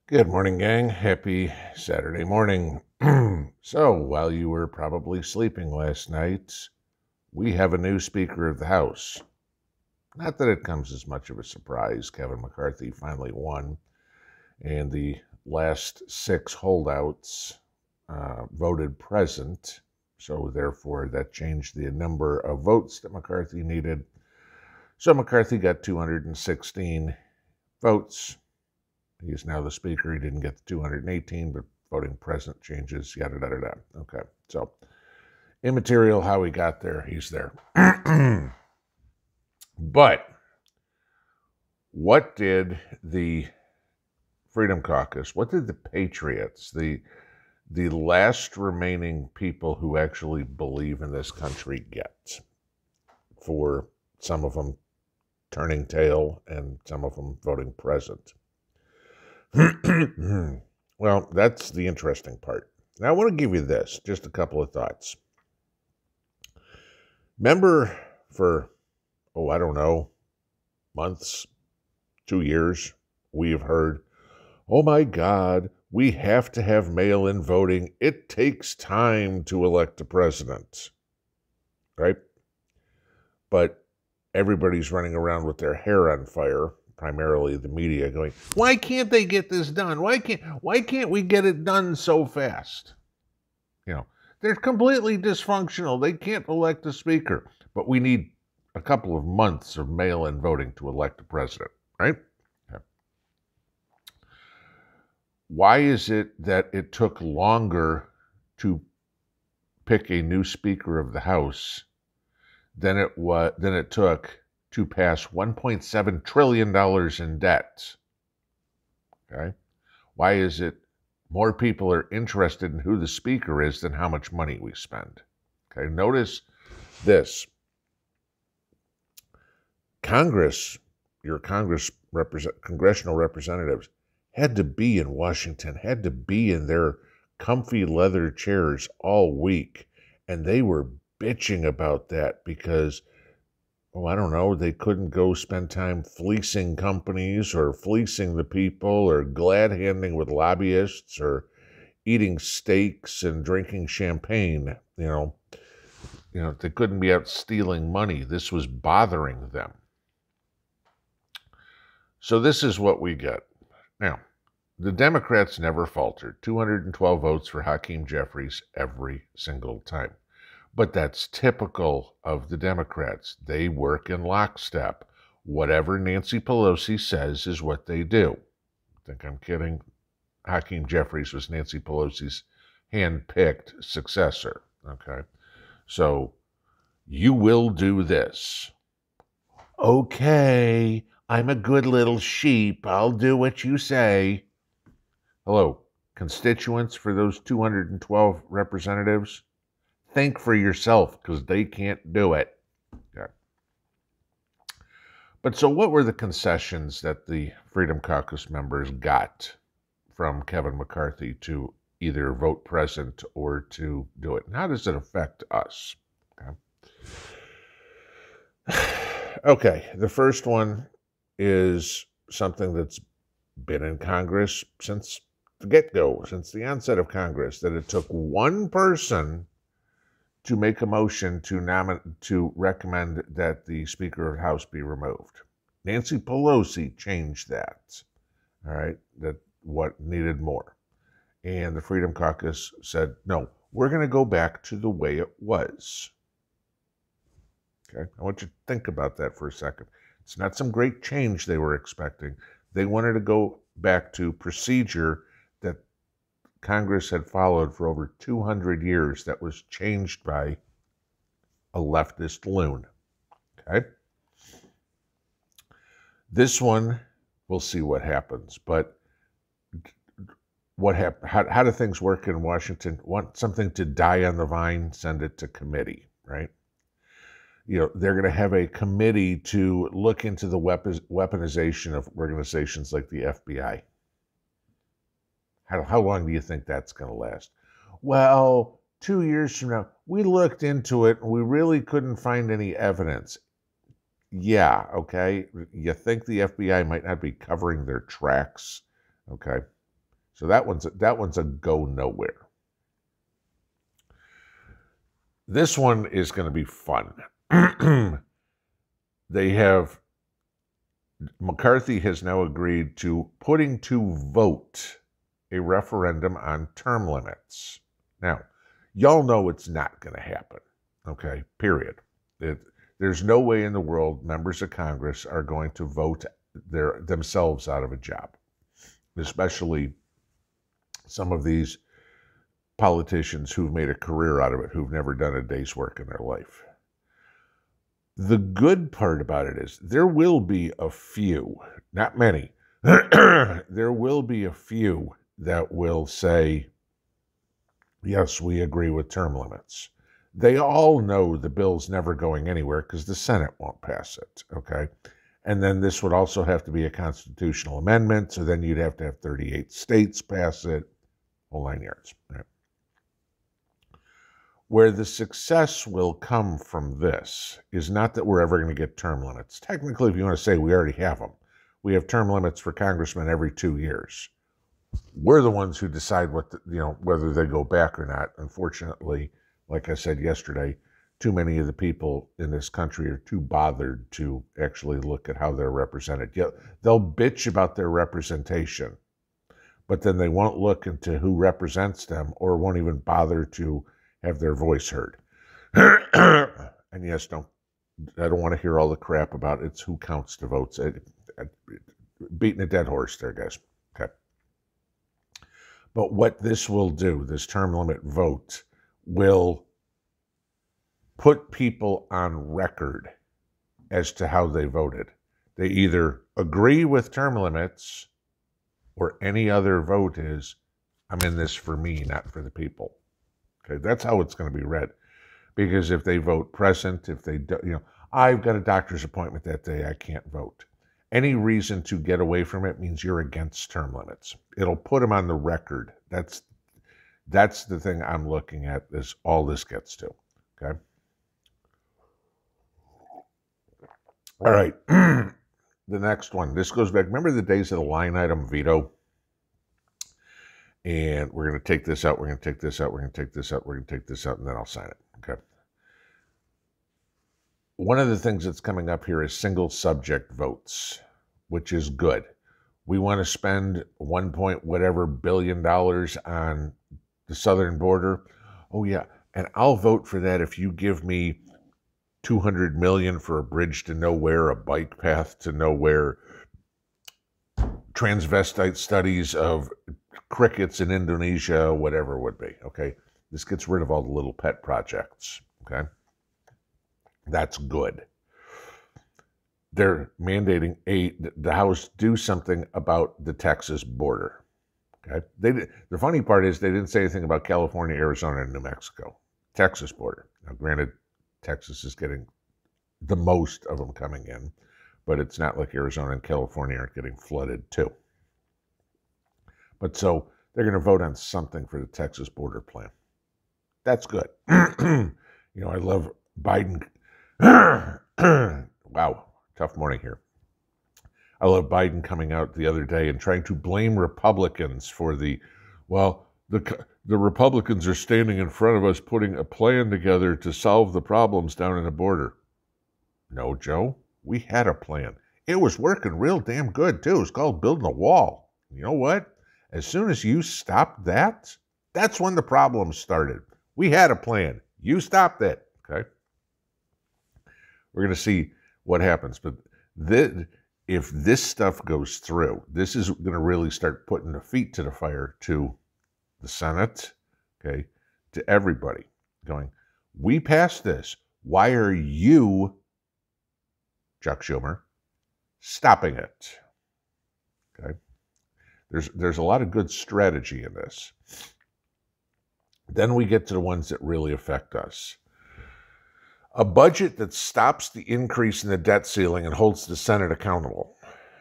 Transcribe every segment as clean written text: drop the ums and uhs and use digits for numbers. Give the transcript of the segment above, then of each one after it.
Good morning, gang. Happy Saturday morning. So, while you were probably sleeping last night, we have a new Speaker of the House. Not that it comes as much of a surprise. Kevin McCarthy finally won, and the last six holdouts voted present. So, therefore, that changed the number of votes that McCarthy needed. So, McCarthy got 216 votes. He's now the Speaker. He didn't get the 218, but voting present changes, yada, yada, yada. Okay, so immaterial how he got there. He's there. But what did the Freedom Caucus, what did the Patriots, the last remaining people who actually believe in this country get for some of them turning tail and some of them voting present? Well, that's the interesting part. Now, I want to give you this, just a couple of thoughts. Remember for, I don't know, months, 2 years, we have heard, oh my God, we have to have mail-in voting. It takes time to elect a president, right? But everybody's running around with their hair on fire, primarily the media, going, why can't they get this done? Why can't we get it done so fast? They're completely dysfunctional. They can't elect a speaker. But we need a couple of months of mail-in voting to elect a president, right? Okay. Why is it that it took longer to pick a new Speaker of the House than it took to pass $1.7 trillion in debt? Okay. Why is it more people are interested in who the speaker is than how much money we spend? Okay. Notice this. Congress, your congressional representatives had to be in Washington, had to be in their comfy leather chairs all week. And they were bitching about that because, I don't know, they couldn't go spend time fleecing companies or fleecing the people or glad-handing with lobbyists or eating steaks and drinking champagne. They couldn't be out stealing money. This was bothering them. So this is what we get. Now, the Democrats never faltered. 212 votes for Hakeem Jeffries every single time. But that's typical of the Democrats. They work in lockstep. Whatever Nancy Pelosi says is what they do. I think I'm kidding. Hakeem Jeffries was Nancy Pelosi's hand-picked successor. Okay. So, you will do this. Okay, I'm a good little sheep. I'll do what you say. Hello, constituents for those 212 representatives. Think for yourself, because they can't do it. Okay. But so what were the concessions that the Freedom Caucus members got from Kevin McCarthy to either vote present or to do it? And how does it affect us? Okay, the first one is something that's been in Congress since the get-go, since the onset of Congress, that it took one person to make a motion to recommend that the Speaker of the House be removed. Nancy Pelosi changed that, all right, that what needed more. And the Freedom Caucus said, no, we're going to go back to the way it was. Okay, I want you to think about that for a second. It's not some great change they were expecting. They wanted to go back to procedure that Congress had followed for over 200 years that was changed by a leftist loon. Okay? This one, we'll see what happens. But how do things work in Washington? Want something to die on the vine, send it to committee, right? They're going to have a committee to look into the weaponization of organizations like the FBI. How long do you think that's going to last? Well, 2 years from now, we looked into it and we really couldn't find any evidence. Yeah, okay. You think the FBI might not be covering their tracks? Okay. So that one's a go nowhere. This one is going to be fun. McCarthy has now agreed to putting to vote a referendum on term limits. Now, y'all know it's not going to happen, okay, period. There's no way in the world members of Congress are going to vote themselves out of a job, especially some of these politicians who've made a career out of it, who've never done a day's work in their life. The good part about it is there will be a few, not many, there will be a few that will say, yes, we agree with term limits. They all know the bill's never going anywhere because the Senate won't pass it, okay? And then this would also have to be a constitutional amendment, so then you'd have to have 38 states pass it, whole 9 yards. Right? Where the success will come from this is not that we're ever going to get term limits. Technically, if you want to say we already have them, we have term limits for congressmen every 2 years. We're the ones who decide whether they go back or not. Unfortunately, like I said yesterday, too many of the people in this country are too bothered to actually look at how they're represented. Yeah, they'll bitch about their representation, but then they won't look into who represents them or won't even bother to have their voice heard. And yes, I don't want to hear all the crap about it's who counts the votes. Beating a dead horse there, guys. Okay. But what this will do, this term limit vote, will put people on record as to how they voted. They either agree with term limits or any other vote is, I'm in this for me, not for the people. Okay, that's how it's going to be read. Because if they vote present, if they do, I've got a doctor's appointment that day, I can't vote. Any reason to get away from it means you're against term limits. It'll put them on the record. That's the thing I'm looking at, is all this gets to. Okay? All right. The next one. This goes back. Remember the days of the line item veto? And we're going to take this out, we're going to take this out, we're going to take this out, we're going to take this out, and then I'll sign it. Okay. One of the things that's coming up here is single subject votes, which is good. We want to spend whatever billion on the southern border. Oh, yeah. And I'll vote for that if you give me $200 million for a bridge to nowhere, a bike path to nowhere, transvestite studies of crickets in Indonesia, whatever it would be, okay? This gets rid of all the little pet projects, okay? That's good. They're mandating the House do something about the Texas border, okay? The funny part is they didn't say anything about California, Arizona, and New Mexico. Texas border. Now, granted, Texas is getting the most of them coming in, but it's not like Arizona and California aren't getting flooded too. But so they're going to vote on something for the Texas border plan. That's good. I love Biden. Wow, tough morning here. I love Biden coming out the other day and trying to blame Republicans for the Republicans are standing in front of us putting a plan together to solve the problems down in the border. No, Joe, we had a plan. It was working real damn good, too. It was called building a wall. You know what? As soon as you stopped that, that's when the problems started. We had a plan. You stopped it, okay? We're going to see what happens. But if this stuff goes through, this is going to really start putting the feet to the fire to the Senate, okay, to everybody, going, we passed this. Why are you, Chuck Schumer, stopping it? Okay. There's a lot of good strategy in this. Then we get to the ones that really affect us. A budget that stops the increase in the debt ceiling and holds the Senate accountable.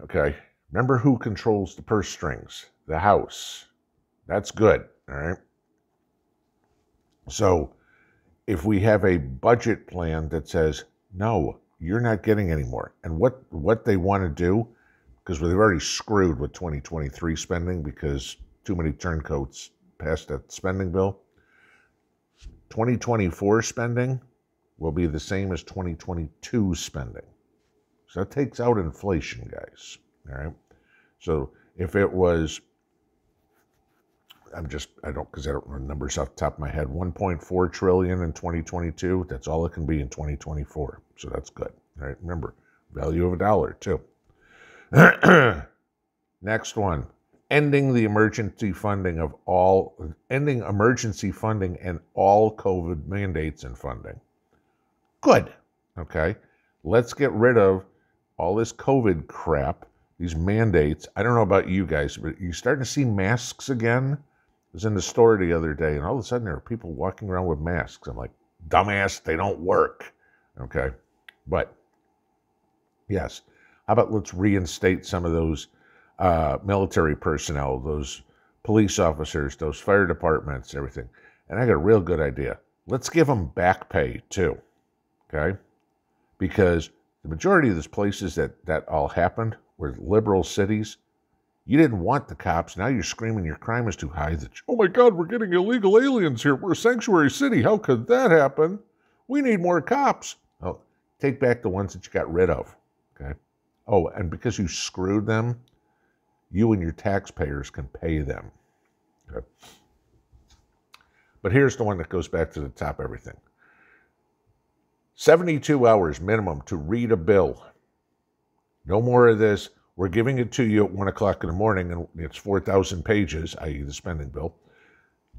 Okay. Remember who controls the purse strings? The House. That's good. All right. So if we have a budget plan that says, no, you're not getting any more. And what they want to do, because they've already screwed with 2023 spending because too many turncoats passed that spending bill. 2024 spending will be the same as 2022 spending. So that takes out inflation, guys. All right. So if it was, I don't know the numbers off the top of my head, 1.4 trillion in 2022, that's all it can be in 2024. So that's good. All right. Remember, value of a dollar, too. Next one. Ending emergency funding and all COVID mandates and funding. Good. Okay. Let's get rid of all this COVID crap, these mandates. I don't know about you guys, but you're starting to see masks again. I was in the store the other day, and all of a sudden there are people walking around with masks. I'm like, dumbass, they don't work. Okay. But, yes. How about let's reinstate some of those military personnel, those police officers, those fire departments, everything. And I got a real good idea. Let's give them back pay, too. Okay? Because the majority of those places that all happened were liberal cities. You didn't want the cops. Now you're screaming your crime is too high. Oh my God, we're getting illegal aliens here. We're a sanctuary city. How could that happen? We need more cops. Oh, take back the ones that you got rid of. Okay? Oh, and because you screwed them, you and your taxpayers can pay them. Okay? But here's the one that goes back to the top of everything. 72 hours minimum to read a bill. No more of this. We're giving it to you at 1 o'clock in the morning, and it's 4,000 pages, i.e. the spending bill,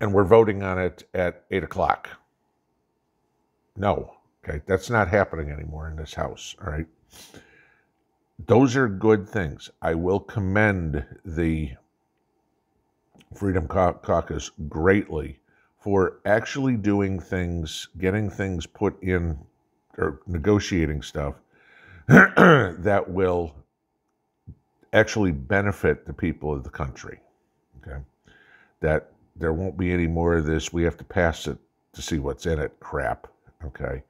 and we're voting on it at 8 o'clock. No. Okay? That's not happening anymore in this House. All right? Those are good things. I will commend the Freedom Caucus greatly for actually doing things, getting things put in, or negotiating stuff that will actually benefit the people of the country. Okay? That there won't be any more of this, we have to pass it to see what's in it crap. Okay?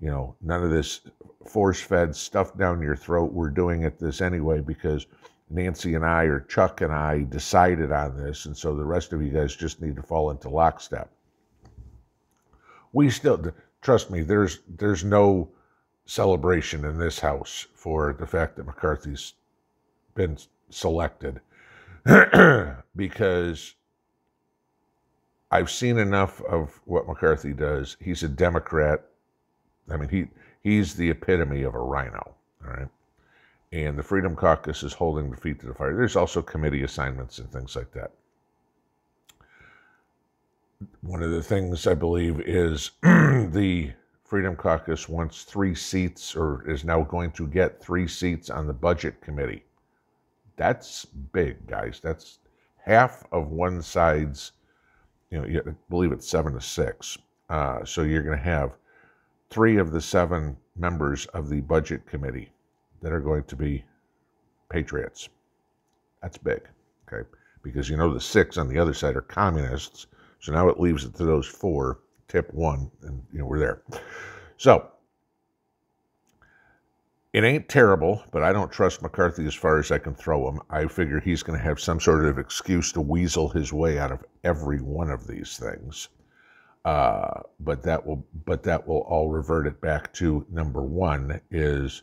You know, none of this force-fed stuff down your throat. We're doing it this anyway because Nancy and I, or Chuck and I, decided on this, and so the rest of you guys just need to fall into lockstep. We still, trust me, there's no celebration in this House for the fact that McCarthy's been selected because I've seen enough of what McCarthy does. He's a Democrat. I mean, he's the epitome of a rhino, all right? And the Freedom Caucus is holding the feet to the fire. There's also committee assignments and things like that. One of the things I believe is the Freedom Caucus wants 3 seats, or is now going to get 3 seats on the Budget Committee. That's big, guys. That's half of one side's, I believe it's 7 to 6. So you're going to have 3 of the 7 members of the Budget Committee that are going to be patriots. That's big, okay? Because the 6 on the other side are communists, so now it leaves it to those 4, tip 1, and we're there. So, it ain't terrible, but I don't trust McCarthy as far as I can throw him. I figure he's going to have some sort of excuse to weasel his way out of every one of these things. But that will all revert it back to number 1 is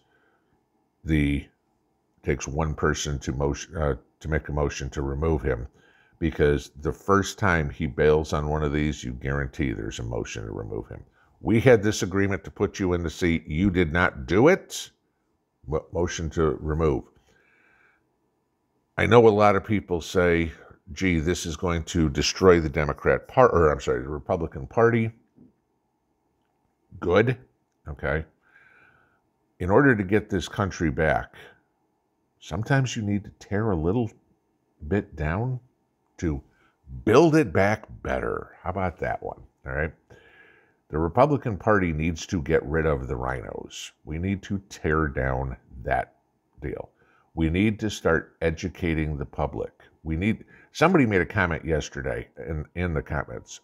takes one person to make a motion to remove him, because the first time he bails on one of these, you guarantee there's a motion to remove him. We had this agreement to put you in the seat. You did not do it. Motion to remove. I know a lot of people say, gee, this is going to destroy the the Republican Party. Good. Okay. In order to get this country back, sometimes you need to tear a little bit down to build it back better. How about that one? All right. The Republican Party needs to get rid of the rhinos. We need to tear down that deal. We need to start educating the public. Somebody made a comment yesterday in the comments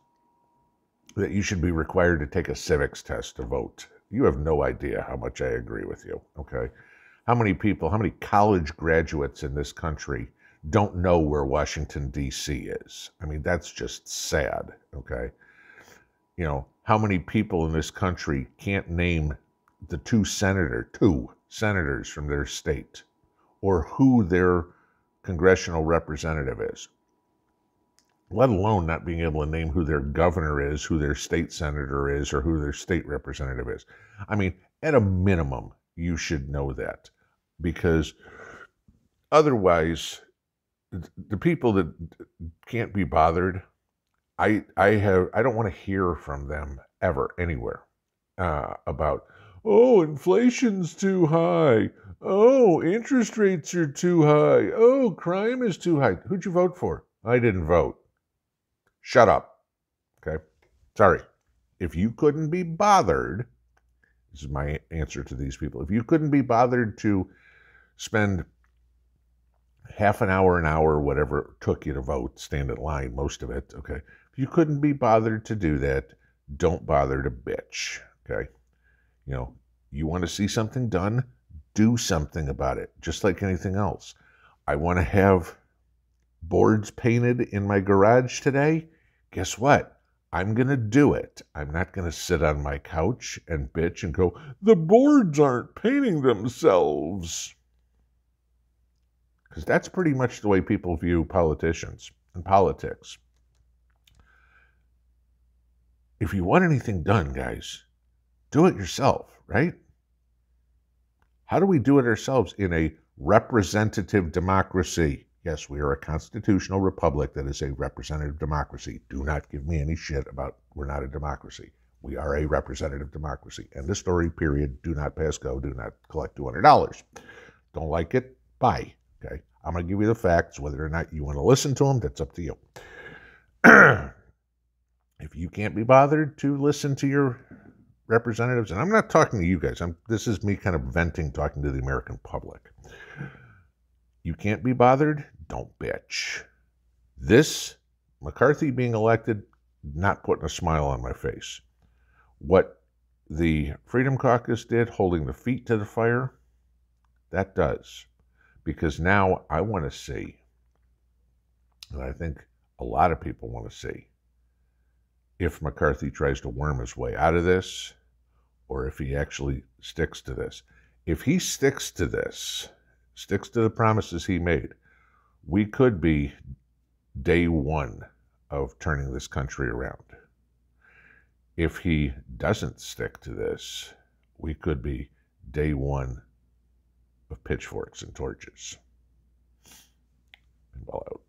that you should be required to take a civics test to vote. You have no idea how much I agree with you, okay? How many college graduates in this country don't know where Washington, D.C. is. I mean, that's just sad, okay? You know, how many people in this country can't name the two senators from their state, or who their congressional representative is, let alone not being able to name who their governor is, who their state senator is, or who their state representative is. I mean, at a minimum, you should know that, because otherwise, the people that can't be bothered, I don't want to hear from them ever, anywhere, about, oh, inflation's too high. Oh, interest rates are too high. Oh, crime is too high. Who'd you vote for? I didn't vote. Shut up. Okay? Sorry. If you couldn't be bothered, this is my answer to these people. If you couldn't be bothered to spend half an hour, whatever it took you to vote, stand in line, most of it, okay? If you couldn't be bothered to do that, don't bother to bitch, okay? You know, you want to see something done, do something about it, just like anything else. I want to have boards painted in my garage today. Guess what? I'm going to do it. I'm not going to sit on my couch and bitch and go, the boards aren't painting themselves. Because that's pretty much the way people view politicians and politics. If you want anything done, guys, do it yourself, right? How do we do it ourselves in a representative democracy? Yes, we are a constitutional republic that is a representative democracy. Do not give me any shit about we're not a democracy. We are a representative democracy. End of story, period. Do not pass go. Do not collect $200. Don't like it? Bye. Okay? I'm going to give you the facts. Whether or not you want to listen to them, that's up to you. If you can't be bothered to listen to your representatives, and I'm not talking to you guys. This is me kind of venting, talking to the American public. You can't be bothered? Don't bitch. This, McCarthy being elected, not putting a smile on my face. What the Freedom Caucus did, holding the feet to the fire, that does. Because now I want to see, and I think a lot of people want to see, if McCarthy tries to worm his way out of this, or if he actually sticks to this. If he sticks to this, sticks to the promises he made, we could be day one of turning this country around. If he doesn't stick to this, we could be day one of pitchforks and torches. Pinball out.